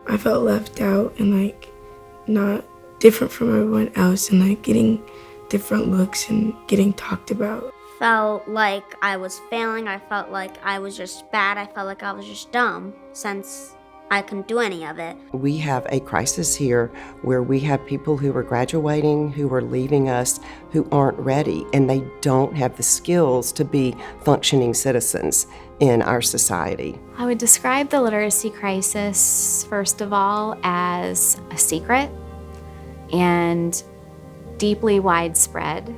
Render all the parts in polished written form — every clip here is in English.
I felt left out and like not different from everyone else and like getting different looks and getting talked about. Felt like I was failing. I felt like I was just bad. I felt like I was just dumb since I couldn't do any of it. We have a crisis here where we have people who are graduating, who are leaving us, who aren't ready, and they don't have the skills to be functioning citizens in our society. I would describe the literacy crisis, first of all, as a secret and deeply widespread.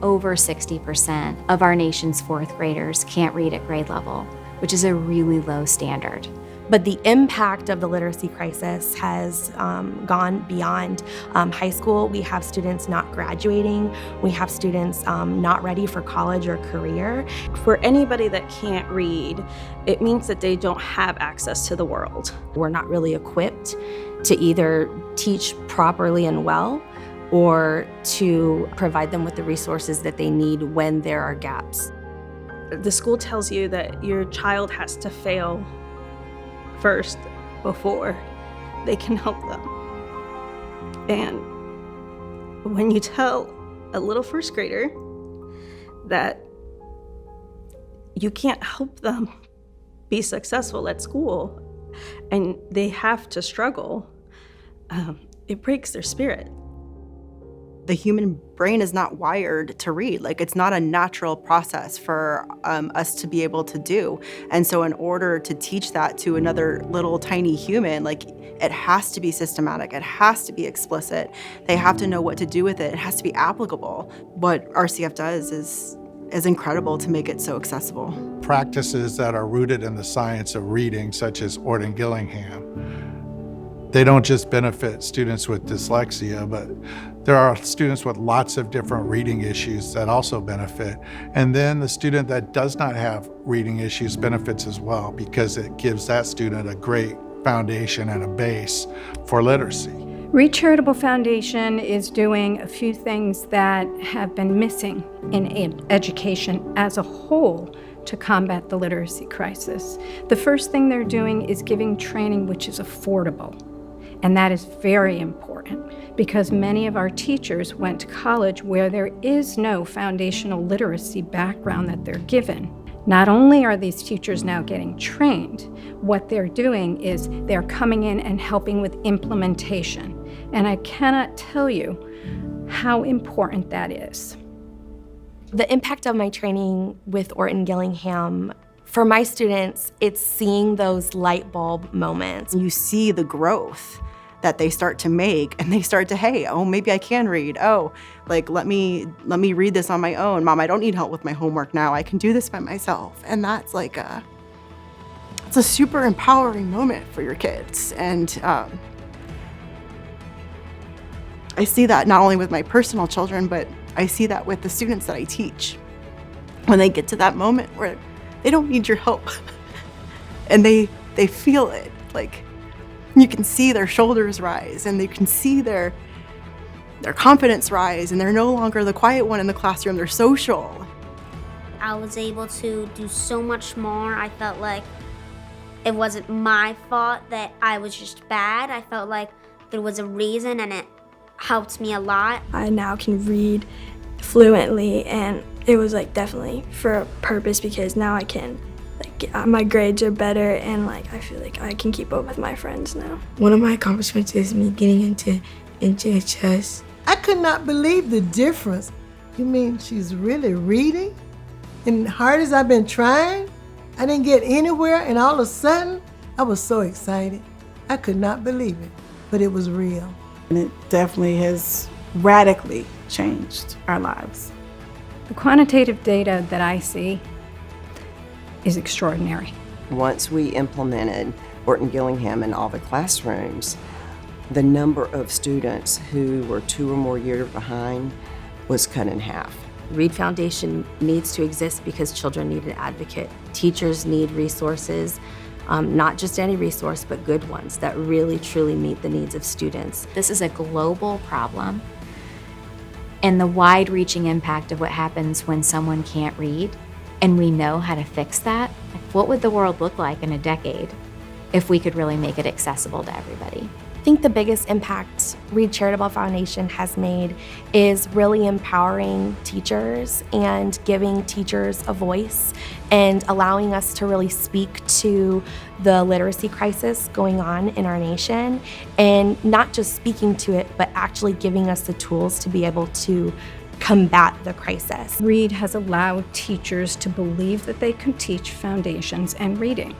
Over 60% of our nation's fourth graders can't read at grade level, which is a really low standard. But the impact of the literacy crisis has gone beyond high school. We have students not graduating. We have students not ready for college or career. For anybody that can't read, it means that they don't have access to the world. We're not really equipped to either teach properly and well or to provide them with the resources that they need when there are gaps. The school tells you that your child has to fail first before they can help them. And when you tell a little first grader that you can't help them be successful at school and they have to struggle, it breaks their spirit. The human brain is not wired to read. Like, it's not a natural process for us to be able to do. And so in order to teach that to another little tiny human, like, it has to be systematic. It has to be explicit. They have to know what to do with it. It has to be applicable. What RCF does is incredible to make it so accessible. Practices that are rooted in the science of reading, such as Orton-Gillingham, they don't just benefit students with dyslexia, but there are students with lots of different reading issues that also benefit. And then the student that does not have reading issues benefits as well, because it gives that student a great foundation and a base for literacy. Read Charitable Foundation is doing a few things that have been missing in education as a whole to combat the literacy crisis. The first thing they're doing is giving training which is affordable. And that is very important because many of our teachers went to college where there is no foundational literacy background that they're given. Not only are these teachers now getting trained, what they're doing is they're coming in and helping with implementation. And I cannot tell you how important that is. The impact of my training with Orton-Gillingham, for my students, it's seeing those light bulb moments. You see the growth that they start to make, and they start to, hey, oh, maybe I can read. Oh, like, let me read this on my own. Mom, I don't need help with my homework now. I can do this by myself. And that's like it's a super empowering moment for your kids. And I see that not only with my personal children, but I see that with the students that I teach. When they get to that moment where they don't need your help and they feel it, like, you can see their shoulders rise and you can see their confidence rise, and they're no longer the quiet one in the classroom, they're social. I was able to do so much more. I felt like it wasn't my fault that I was just bad. I felt like there was a reason, and it helped me a lot. I now can read fluently, and it was like definitely for a purpose because now I can, like, my grades are better, and like I feel like I can keep up with my friends now. One of my accomplishments is me getting into NJHS. I could not believe the difference. You mean she's really reading? And hard as I've been trying, I didn't get anywhere, and all of a sudden, I was so excited. I could not believe it, but it was real. And it definitely has radically changed our lives. The quantitative data that I see is extraordinary. Once we implemented Orton-Gillingham in all the classrooms, the number of students who were 2 or more years behind was cut in half. Read Foundation needs to exist because children need an advocate. Teachers need resources, not just any resource, but good ones that really, truly meet the needs of students. This is a global problem, and the wide-reaching impact of what happens when someone can't read, and we know how to fix that. What would the world look like in a decade if we could really make it accessible to everybody. I think the biggest impact Reed Charitable Foundation has made is really empowering teachers and giving teachers a voice and allowing us to really speak to the literacy crisis going on in our nation, and not just speaking to it, but actually giving us the tools to be able to combat the crisis. Reed has allowed teachers to believe that they can teach foundations and reading.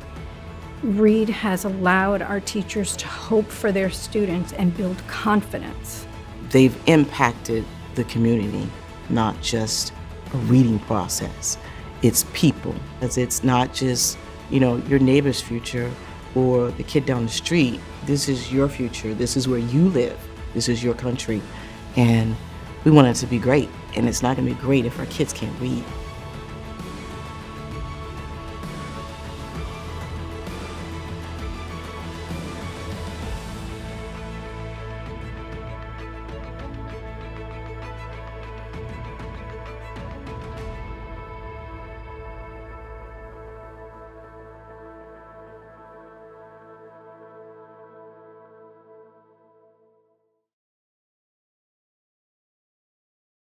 Reed has allowed our teachers to hope for their students and build confidence. They've impacted the community, not just a reading process. It's people. It's not just, your neighbor's future or the kid down the street. This is your future. This is where you live. This is your country. And we want it to be great. And it's not going to be great if our kids can't read.